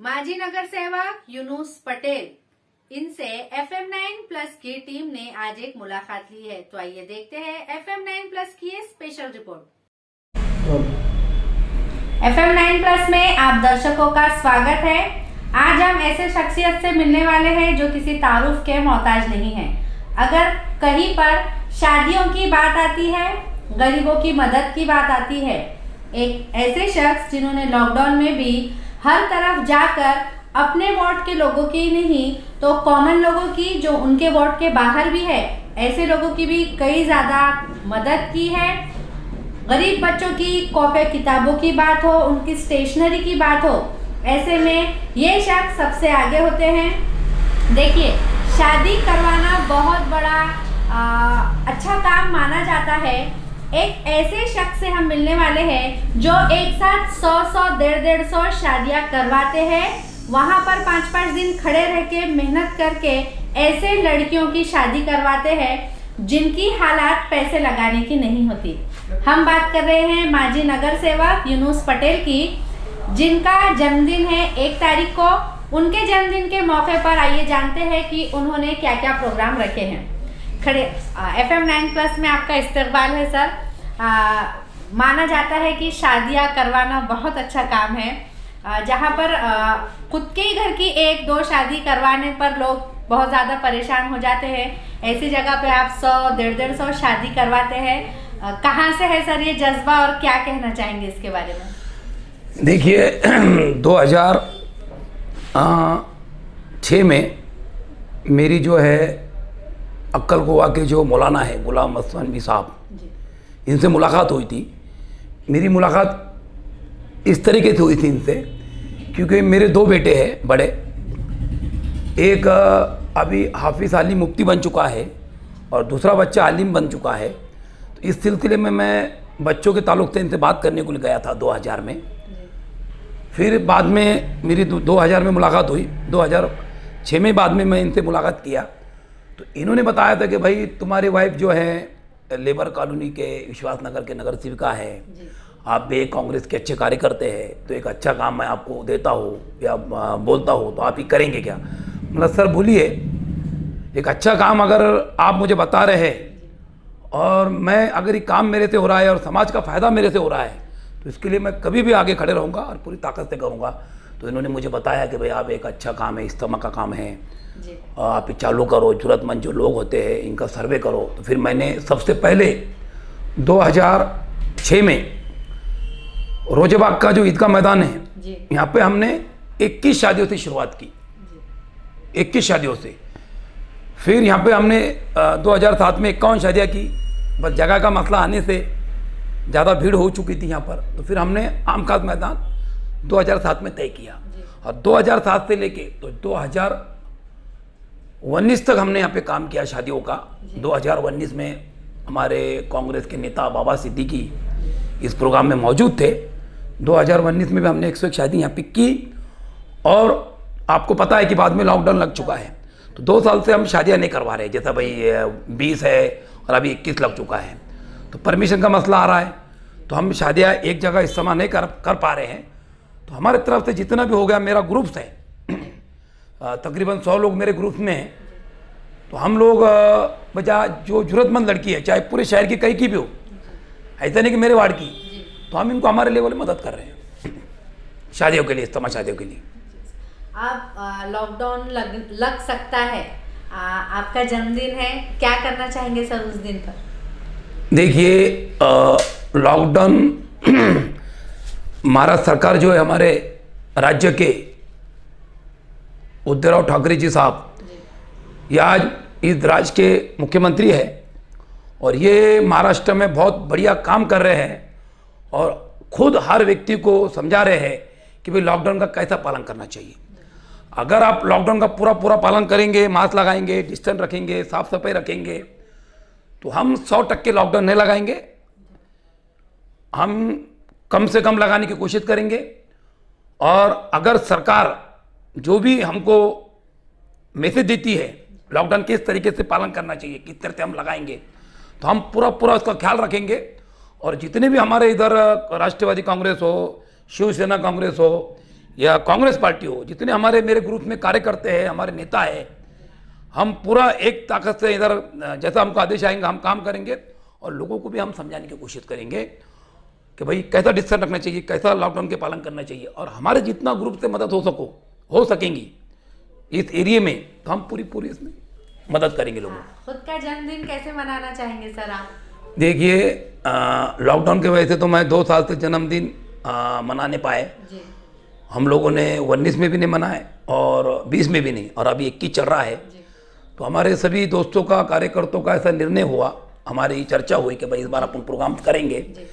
माजी नगर सेवक यूनुस पटेल इनसे FM9+ की टीम ने आज एक मुलाकात ली है। तो आइए देखते हैं FM9+ की ये स्पेशल रिपोर्ट। FM9+ में आप दर्शकों का स्वागत है। आज हम ऐसे शख्सियत से मिलने वाले हैं जो किसी तारुफ के मोहताज नहीं है। अगर कहीं पर शादियों की बात आती है, गरीबों की मदद की बात आती है, एक ऐसे शख्स जिन्होंने लॉकडाउन में भी हर तरफ जाकर अपने वार्ड के लोगों की नहीं तो कॉमन लोगों की, जो उनके वार्ड के बाहर भी है, ऐसे लोगों की भी कई ज़्यादा मदद की है। गरीब बच्चों की कॉपी किताबों की बात हो, उनकी स्टेशनरी की बात हो, ऐसे में ये शख्स सबसे आगे होते हैं। देखिए, शादी करवाना बहुत बड़ा अच्छा काम माना जाता है। एक ऐसे शख्स से हम मिलने वाले हैं जो एक साथ 100 150 शादियां करवाते हैं। वहां पर 5-5 दिन खड़े रह के मेहनत करके ऐसे लड़कियों की शादी करवाते हैं जिनकी हालात पैसे लगाने की नहीं होती। हम बात कर रहे हैं माजी नगर सेवक यूनुस पटेल की, जिनका जन्मदिन है 1 तारीख को। उनके जन्मदिन के मौके पर आइए जानते हैं कि उन्होंने क्या क्या प्रोग्राम रखे हैं। खड़े FM9+ में आपका इस्तकबाल है सर। माना जाता है कि शादियां करवाना बहुत अच्छा काम है। जहां पर खुद के ही घर की 1-2 शादी करवाने पर लोग बहुत ज़्यादा परेशान हो जाते हैं, ऐसी जगह पे आप 100-150 शादी करवाते हैं। कहाँ से है सर ये जज्बा और क्या कहना चाहेंगे इसके बारे में? देखिए 2006 में मेरी जो है अक्कलकोवा के जो मौलाना है गुलाम मस्तानवी साहब, इनसे मुलाकात हुई थी। मेरी मुलाकात इस तरीके से हुई थी इनसे, क्योंकि मेरे 2 बेटे हैं बड़े। एक अभी हाफिज़ आलिम मुफ्ती बन चुका है और दूसरा बच्चा आलिम बन चुका है। तो इस सिलसिले में मैं बच्चों के ताल्लुक से इनसे बात करने को लिए गया था 2000 में। फिर बाद में मेरी 2000 में मुलाकात हुई। 2006 में बाद में मैं इनसे मुलाकात किया तो इन्होंने बताया था कि भाई तुम्हारी वाइफ जो है लेबर कॉलोनी के विश्वास नगर के नगर सेविका है, आप भी कांग्रेस के अच्छे कार्य करते हैं, तो एक अच्छा काम मैं आपको देता हूँ या बोलता हूँ तो आप ही करेंगे क्या? मतलब सर बोलिए, एक अच्छा काम अगर आप मुझे बता रहे हैं और मैं अगर ये काम मेरे से हो रहा है और समाज का फ़ायदा मेरे से हो रहा है तो इसके लिए मैं कभी भी आगे खड़े रहूँगा और पूरी ताकत से करूँगा। तो इन्होंने मुझे बताया कि भाई आप एक अच्छा काम है, इज्तिमा का काम है, आप चालू करो, ज़रूरतमंद जो लोग होते हैं इनका सर्वे करो। तो फिर मैंने सबसे पहले 2006 में रोजेबाग का जो ईदगाह मैदान है, यहाँ पे हमने 21 शादियों से शुरुआत की, 21 शादियों से। फिर यहाँ पे हमने 2007 में 51 शादियाँ की। बस जगह का मसला आने से ज़्यादा भीड़ हो चुकी थी यहाँ पर, तो फिर हमने आम खास मैदान 2007 में तय किया और 2007 से लेके तो 2019 तक हमने यहाँ पे काम किया शादियों का। 2019 में हमारे कांग्रेस के नेता बाबा सिद्दीकी इस प्रोग्राम में मौजूद थे। 2019 में भी हमने 101 शादी यहाँ पे की और आपको पता है कि बाद में लॉकडाउन लग चुका है तो 2 साल से हम शादियाँ नहीं करवा रहे। जैसा भाई 20 है और अभी 21 लग चुका है तो परमिशन का मसला आ रहा है, तो हम शादियाँ एक जगह इस समय नहीं कर पा रहे हैं। तो हमारे तरफ से जितना भी हो गया, मेरा ग्रुप्स है तकरीबन 100 लोग मेरे ग्रुप में हैं। तो हम लोग बजा जो ज़रूरतमंद लड़की है, चाहे पूरे शहर की कहीं की भी हो, ऐसा नहीं कि मेरे वार्ड की, तो हम इनको हमारे लेवल में मदद कर रहे हैं शादियों के लिए, इज्तिमा शादियों के लिए। आप लॉकडाउन लग सकता है, आपका जन्मदिन है, क्या करना चाहेंगे सर उस दिन पर? देखिए लॉकडाउन महाराष्ट्र सरकार जो है, हमारे राज्य के उद्धवराव ठाकरे जी साहब, ये आज इस राज्य के मुख्यमंत्री है और ये महाराष्ट्र में बहुत बढ़िया काम कर रहे हैं और खुद हर व्यक्ति को समझा रहे हैं कि भाई लॉकडाउन का कैसा पालन करना चाहिए। अगर आप लॉकडाउन का पूरा पालन करेंगे, मास्क लगाएंगे, डिस्टेंस रखेंगे, साफ सफाई रखेंगे, तो हम 100% लॉकडाउन नहीं लगाएंगे। हम कम से कम लगाने की कोशिश करेंगे और अगर सरकार जो भी हमको मैसेज देती है लॉकडाउन किस तरीके से पालन करना चाहिए, किस तरह से हम लगाएंगे, तो हम पूरा उसका ख्याल रखेंगे। और जितने भी हमारे इधर राष्ट्रवादी कांग्रेस हो, शिवसेना कांग्रेस हो या कांग्रेस पार्टी हो, जितने हमारे मेरे ग्रुप में कार्यकर्ते हैं, हमारे नेता है, हम पूरा एक ताकत से इधर जैसा हमको आदेश आएंगे हम काम करेंगे और लोगों को भी हम समझाने की कोशिश करेंगे कि भाई कैसा डिस्टेंस रखना चाहिए, कैसा लॉकडाउन के पालन करना चाहिए, और हमारे जितना ग्रुप से मदद हो सकेंगी इस एरिया में तो हम पूरी इसमें मदद करेंगे लोगों को। खुद का जन्मदिन कैसे मनाना चाहेंगे सर आप? देखिए लॉकडाउन की वजह से तो मैं 2 साल से जन्मदिन मना नहीं पाए। जी। हम लोगों ने 19 में भी नहीं मनाए और 20 में भी नहीं, और अभी 21 चल रहा है। जी। तो हमारे सभी दोस्तों का, कार्यकर्ताओं का ऐसा निर्णय हुआ, हमारी चर्चा हुई कि भाई इस बार अपन प्रोग्राम करेंगे। जी।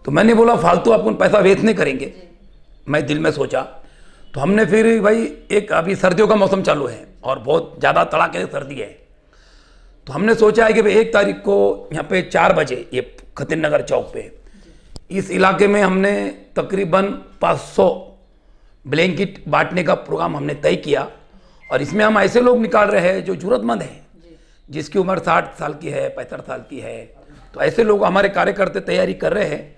तो मैंने बोला फालतू अपन पैसा वेस्ट नहीं करेंगे। मैं दिल में सोचा, तो हमने फिर भाई एक अभी सर्दियों का मौसम चालू है और बहुत ज़्यादा तड़ाके की सर्दी है, तो हमने सोचा है कि भाई 1 तारीख को यहाँ पे 4 बजे ये खतीन नगर चौक पे इस इलाके में हमने तकरीबन 500 ब्लैंकेट बांटने का प्रोग्राम हमने तय किया। और इसमें हम ऐसे लोग निकाल रहे हैं जो जरूरतमंद हैं, जिसकी उम्र 60 साल की है, 65 साल की है, तो ऐसे लोग हमारे कार्यकर्ता तैयारी कर रहे हैं।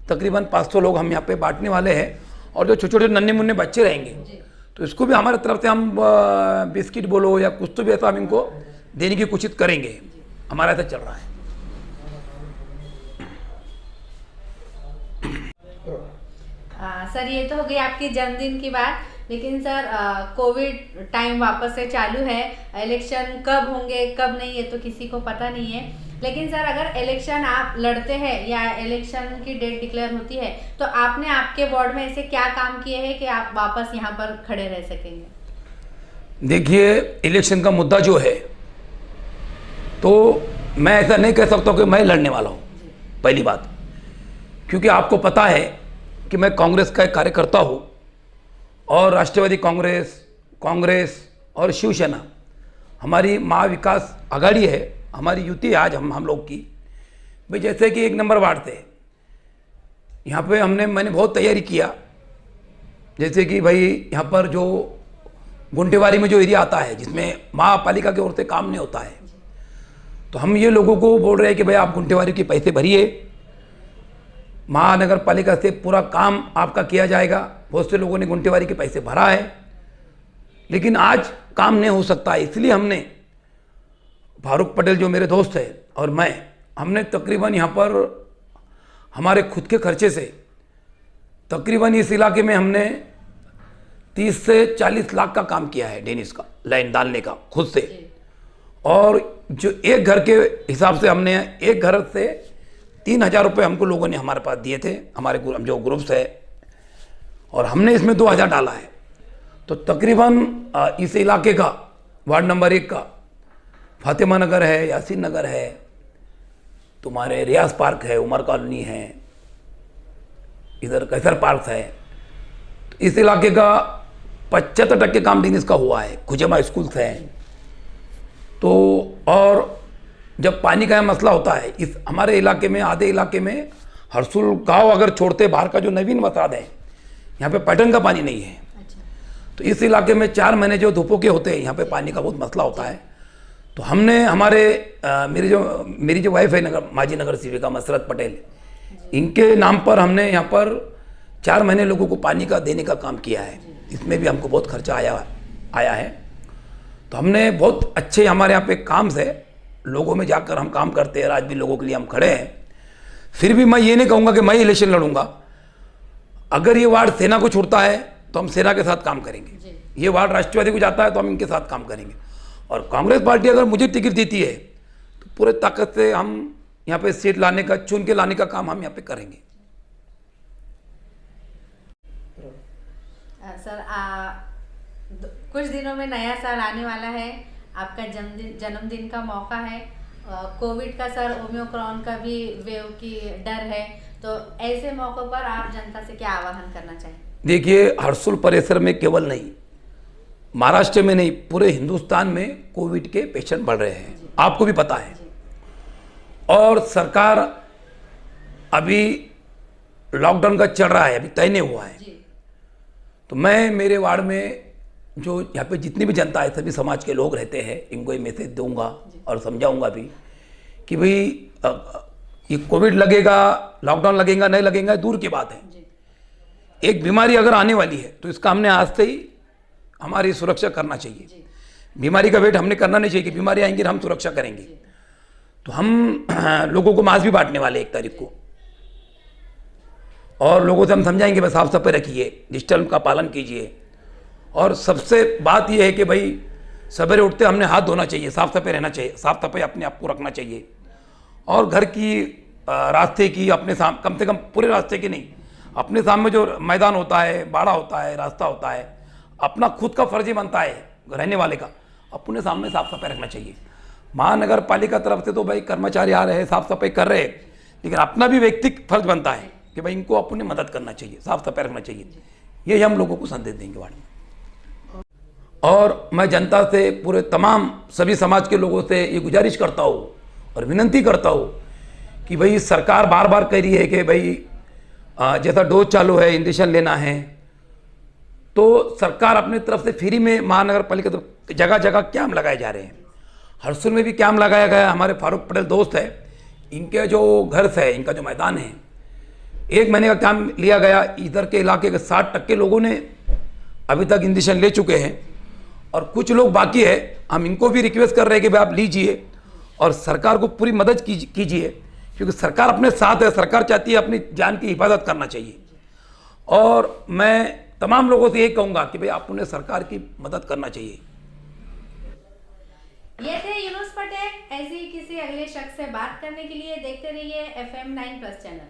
तकरीबन 500 लोग हम यहाँ पे बांटने वाले हैं, और जो छोटे छोटे नन्हे मुन्ने बच्चे रहेंगे तो इसको भी हमारे तरफ से हम बिस्किट बोलो या कुछ तो भी ऐसा हम इनको देने की कोशिश करेंगे। हमारा ऐसा चल रहा है। सर ये तो हो गई आपकी जन्मदिन की बात, लेकिन सर कोविड टाइम वापस से चालू है। इलेक्शन कब होंगे कब नहीं ये तो किसी को पता नहीं है, लेकिन सर अगर इलेक्शन आप लड़ते हैं या इलेक्शन की डेट डिक्लेयर होती है तो आपने आपके वार्ड में ऐसे क्या काम किए हैं कि आप वापस यहाँ पर खड़े रह सकेंगे? देखिए इलेक्शन का मुद्दा जो है, तो मैं ऐसा नहीं कह सकता कि मैं लड़ने वाला हूँ, पहली बात, क्योंकि आपको पता है कि मैं कांग्रेस का एक कार्यकर्ता हूँ और राष्ट्रवादी कांग्रेस और शिवसेना हमारी महाविकास आघाड़ी है, हमारी युति है आज हम लोग की। भाई जैसे कि 1 नंबर वार्ड थे, यहाँ पे मैंने बहुत तैयारी किया। जैसे कि भाई यहाँ पर जो गुंटेवारी में जो एरिया आता है जिसमें महापालिका की ओर से काम नहीं होता है, तो हम ये लोगों को बोल रहे हैं कि भाई आप गुंटेवारी के पैसे भरिए, महानगर पालिका से पूरा काम आपका किया जाएगा। बहुत से लोगों ने गुंटेवारी के पैसे भरा है, लेकिन आज काम नहीं हो सकता है। इसलिए हमने फारूक पटेल जो मेरे दोस्त है और हमने तकरीबन यहाँ पर हमारे खुद के खर्चे से तकरीबन इस इलाके में हमने 30 से 40 लाख का काम किया है, डेनिस का लाइन डालने का खुद से। और जो एक घर के हिसाब से हमने एक घर से 3,000 रुपये हमको लोगों ने हमारे पास दिए थे, हमारे जो ग्रुप्स है, और हमने इसमें 2,000 डाला है। तो तकरीबन इस इलाके का वार्ड नंबर 1 का फातिमा नगर है, यासीन नगर है, तुम्हारे रियाज पार्क है, उमर कॉलोनी है, इधर कैसर पार्क है, तो इस इलाके का 75% काम दिन इसका हुआ है। खुजमा स्कूल्स हैं। तो और जब पानी का मसला होता है इस हमारे इलाके में, आधे इलाके में हरसुल गांव अगर छोड़ते बाहर का जो नवीन वसाद है, यहाँ पे पैटर्न का पानी नहीं है। तो इस इलाके में 4 महीने जो धूपों के होते हैं, यहाँ पे पानी का बहुत मसला होता है। तो हमने मेरी जो वाइफ है माजी नगर सेविका मसरत पटेल, इनके नाम पर हमने यहाँ पर 4 महीने लोगों को पानी का देने का काम किया है। इसमें भी हमको बहुत खर्चा आया है। तो हमने बहुत अच्छे हमारे यहाँ पे काम से लोगों में जाकर हम काम करते हैं। आज भी लोगों के लिए हम खड़े हैं। फिर भी मैं ये नहीं कहूँगा कि मैं इलेक्शन लड़ूंगा। अगर ये वार्ड सेना को छूटता है तो हम सेना के साथ काम करेंगे, ये वार्ड राष्ट्रवादी को जाता है तो हम इनके साथ काम करेंगे, और कांग्रेस पार्टी अगर मुझे टिकट देती है तो पूरे ताकत से हम यहाँ पे सीट लाने का, चुन के लाने का काम हम यहाँ पे करेंगे। सर कुछ दिनों में नया साल आने वाला है, आपका जन्मदिन का मौका है। कोविड का सर ओमिक्रॉन का भी वेव की डर है, तो ऐसे मौकों पर आप जनता से क्या आह्वान करना चाहेंगे? देखिए हरसुल परिसर में केवल नहीं, महाराष्ट्र में नहीं, पूरे हिंदुस्तान में कोविड के पेशेंट बढ़ रहे हैं, आपको भी पता है। और सरकार अभी लॉकडाउन का चल रहा है, अभी तय नहीं हुआ है। तो मैं मेरे वार्ड में जो यहाँ पे जितनी भी जनता है, सभी समाज के लोग रहते हैं, इनको ये मैसेज दूंगा और समझाऊंगा भी कि भाई ये कोविड लगेगा, लॉकडाउन लगेगा नहीं लगेगा दूर की बात है। एक बीमारी अगर आने वाली है तो इसका हमने आज से ही हमारी सुरक्षा करना चाहिए। बीमारी का वेट हमने करना नहीं चाहिए कि बीमारी आएंगी हम सुरक्षा करेंगे। तो हम लोगों को मास्क भी बांटने वाले 1 तारीख को, और लोगों से हम समझाएंगे बस साफ सफाई रखिए, डिजिटल का पालन कीजिए। और सबसे बात यह है कि भाई सवेरे उठते हमने हाथ धोना चाहिए, साफ सफाई रहना चाहिए, साफ सफाई अपने आप को रखना चाहिए। और घर की रास्ते की अपने कम से कम पूरे रास्ते की नहीं, अपने सामने जो मैदान होता है, बाड़ा होता है, रास्ता होता है, अपना खुद का फर्ज ही बनता है रहने वाले का, अपने सामने साफ सफाई रखना चाहिए। महानगर पालिका तरफ से तो भाई कर्मचारी आ रहे हैं, साफ सफाई कर रहे हैं, लेकिन अपना भी व्यक्तिगत फर्ज बनता है कि भाई इनको अपनी मदद करना चाहिए, साफ सफाई रखना चाहिए। यही हम लोगों को संदेश देंगे वार्ड में। और मैं जनता से, पूरे तमाम सभी समाज के लोगों से ये गुजारिश करता हूँ और विनंती करता हूँ कि भाई सरकार बार बार कह रही है कि भाई जैसा डोज चालू है, इंजेक्शन लेना है, तो सरकार अपनी तरफ से फ्री में महानगर पालिका तो जगह जगह कैंप लगाए जा रहे हैं। हरसुल में भी कैंप लगाया गया। हमारे फारूक पटेल दोस्त है, इनके जो घर से, इनका जो मैदान है, 1 महीने का कैंप लिया गया। इधर के इलाके के 60% लोगों ने अभी तक इंजेक्शन ले चुके हैं और कुछ लोग बाकी है। हम इनको भी रिक्वेस्ट कर रहे हैं कि भाई आप लीजिए और सरकार को पूरी मदद कीजिए, क्योंकि सरकार अपने साथ है। सरकार चाहती है अपनी जान की हिफाजत करना चाहिए। और मैं तमाम लोगों से ये कहूँगा कि भाई आप उन्हें सरकार की मदद करना चाहिए। ये थे यूनुस पटेल। ऐसे ही किसी अगले शख्स से बात करने के लिए देखते रहिए FM 9+ चैनल।